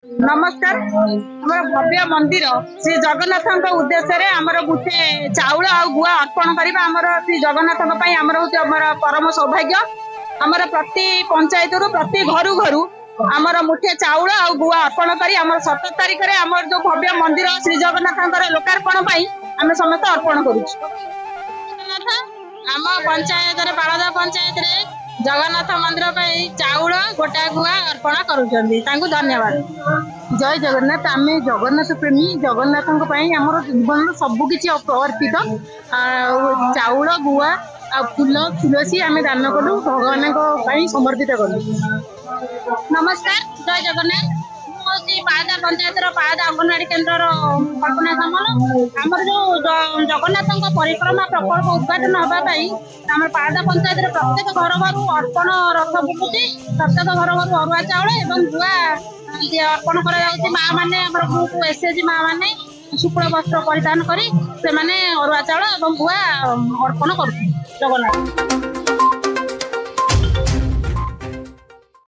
नमस्कार हमारा भव्य मंदिर श्री जगन्नाथ उद्देश्य आमर गोटे चाउल आ गुआ अर्पण करवा आमर श्री जगन्नाथ आमर हूँ परम सौभाग्य। आमर प्रति पंचायत रु प्रति घर घर आमर मुठे चाउल आ गुआ अर्पण कर 17 तारिख में आमर जो भव्य मंदिर श्री जगन्नाथ लोकार्पण आम समस्त अर्पण करुँ। आम पंचायत बालदा पंचायत रे जगन्नाथ मंदिर चाउल गोटा गुआ अर्पण करुँच धन्यवाद। जय जगन्नाथ आम जगन्नाथ प्रेमी जगन्नाथ आमर जीवन सबकि अर्पित चाउल गुआ आ फूल तुलसी आम दान कलु भगवान समर्पित कलु। नमस्कार जय जगन्नाथ मुझे पादा पंचायत पादा अंगनवाड़ी केन्द्र कल्पना सामल आमर जो जगन्नाथ परिक्रमा प्रकल्प उद्घाटन होगापाई आम पादा पंचायत प्रत्येक घर घर अर्पण रथ बुलूची प्रत्येक घर घर अरुआ चाउल एवं गुआ अर्पण कर माँ मैंने ग्रुप एसएचजी माँ मैंने शुक्ल वस्त्र परिधान कर अरुआ चाउल और गुआ अर्पण कर जगन्नाथ।